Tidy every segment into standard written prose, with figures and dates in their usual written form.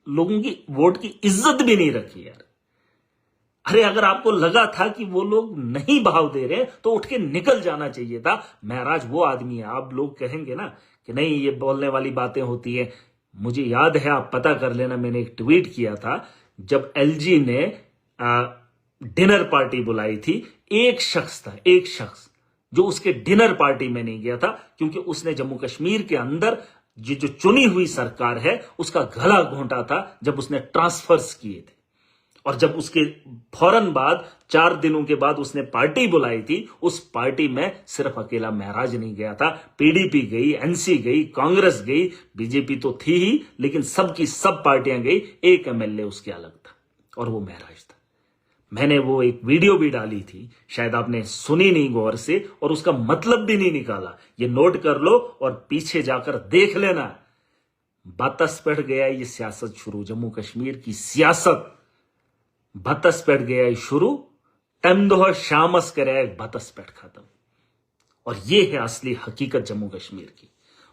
लोगों की वोट की इज्जत भी नहीं रखी यार। अरे अगर आपको लगा था कि वो लोग नहीं भाव दे रहे तो उठ के निकल जाना चाहिए था। महराज वो आदमी है, आप लोग कहेंगे ना कि नहीं ये बोलने वाली बातें होती है। मुझे याद है, आप पता कर लेना, मैंने एक ट्वीट किया था जब एलजी ने डिनर पार्टी बुलाई थी। एक शख्स था, एक शख्स जो उसके डिनर पार्टी में नहीं गया था, क्योंकि उसने जम्मू कश्मीर के अंदर जो चुनी हुई सरकार है उसका गला घोंटा था जब उसने ट्रांसफर्स किए थे। और जब उसके फौरन बाद 4 दिनों के बाद उसने पार्टी बुलाई थी, उस पार्टी में सिर्फ अकेला महराज नहीं गया था, पीडीपी गई, एनसी गई, कांग्रेस गई, बीजेपी तो थी ही, लेकिन सबकी सब पार्टियां गई, एक एमएलए उसके अलग था और वो महराज था। मैंने वो एक वीडियो भी डाली थी, शायद आपने सुनी नहीं गौर से, और उसका मतलब भी नहीं निकाला। ये नोट कर लो और पीछे जाकर देख लेना। बतस पड़ गया ये सियासत शुरू, जम्मू कश्मीर की सियासत बतस पड़ गया है शुरू, तम दो शामस करे बतस पेट खत्म। और ये है असली हकीकत जम्मू कश्मीर की।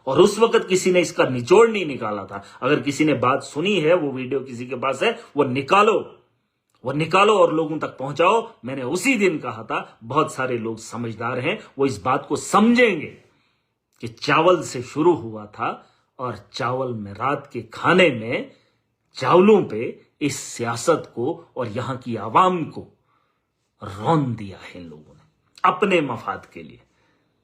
और उस वक्त किसी ने इसका निचोड़ नहीं निकाला था। अगर किसी ने बात सुनी है, वो वीडियो किसी के पास है, वो निकालो और लोगों तक पहुंचाओ। मैंने उसी दिन कहा था, बहुत सारे लोग समझदार हैं, वो इस बात को समझेंगे कि चावल से शुरू हुआ था और चावल में रात के खाने में चावलों पे इस सियासत को और यहां की आवाम को रौंद दिया है इन लोगों ने अपने मफाद के लिए।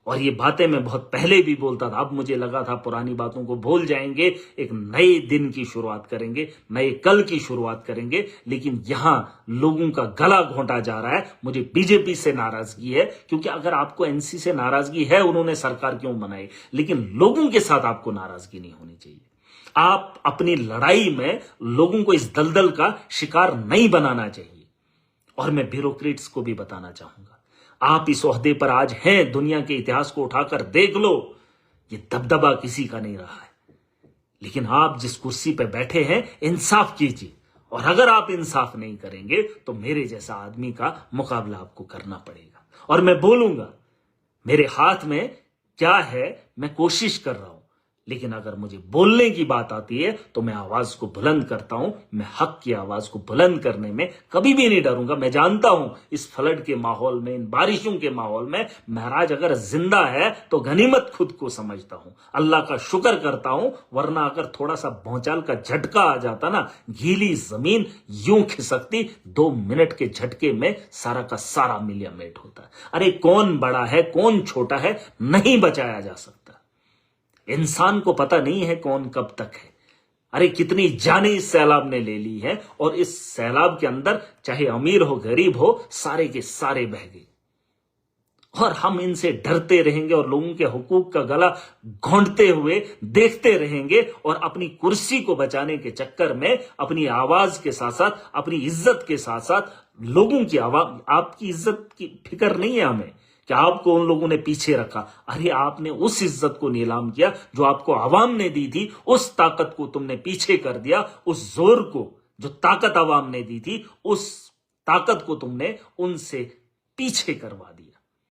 और ये बातें मैं बहुत पहले भी बोलता था। अब मुझे लगा था पुरानी बातों को भूल जाएंगे, एक नए दिन की शुरुआत करेंगे, नए कल की शुरुआत करेंगे। लेकिन यहां लोगों का गला घोंटा जा रहा है। मुझे बीजेपी से नाराजगी है, क्योंकि अगर आपको एनसी से नाराजगी है, उन्होंने सरकार क्यों बनाई, लेकिन लोगों के साथ आपको नाराजगी नहीं होनी चाहिए। आप अपनी लड़ाई में लोगों को इस दलदल का शिकार नहीं बनाना चाहिए। और मैं ब्यूरोक्रेट्स को भी बताना चाहूंगा, आप इस ओहदे पर आज हैं, दुनिया के इतिहास को उठाकर देख लो, ये दबदबा किसी का नहीं रहा है। लेकिन आप जिस कुर्सी पर बैठे हैं, इंसाफ कीजिए। और अगर आप इंसाफ नहीं करेंगे तो मेरे जैसा आदमी का मुकाबला आपको करना पड़ेगा। और मैं बोलूंगा, मेरे हाथ में क्या है, मैं कोशिश कर रहा हूं। लेकिन अगर मुझे बोलने की बात आती है तो मैं आवाज को बुलंद करता हूं। मैं हक की आवाज को बुलंद करने में कभी भी नहीं डरूंगा। मैं जानता हूं इस फ्लड के माहौल में, इन बारिशों के माहौल में, महराज अगर जिंदा है तो गनीमत खुद को समझता हूं, अल्लाह का शुक्र करता हूं। वरना अगर थोड़ा सा भौचाल का झटका आ जाता ना, गीली जमीन यूं खिसकती, 2 मिनट के झटके में सारा का सारा मिलिया मेट होता। अरे कौन बड़ा है, कौन छोटा है, नहीं बचाया जा सकता। इंसान को पता नहीं है कौन कब तक है। अरे कितनी जाने इस सैलाब ने ले ली है, और इस सैलाब के अंदर चाहे अमीर हो गरीब हो, सारे के सारे बह गए। और हम इनसे डरते रहेंगे और लोगों के हुकूक का गला घोंटते हुए देखते रहेंगे, और अपनी कुर्सी को बचाने के चक्कर में अपनी आवाज के साथ साथ, अपनी इज्जत के साथ साथ लोगों की आवाज, आपकी इज्जत की फिक्र नहीं है हमें कि आपको उन लोगों ने पीछे रखा। अरे आपने उस इज्जत को नीलाम किया जो आपको आवाम ने दी थी, उस ताकत को तुमने पीछे कर दिया, उस जोर को जो ताकत आवाम ने दी थी, उस ताकत को तुमने उनसे पीछे करवा दिया।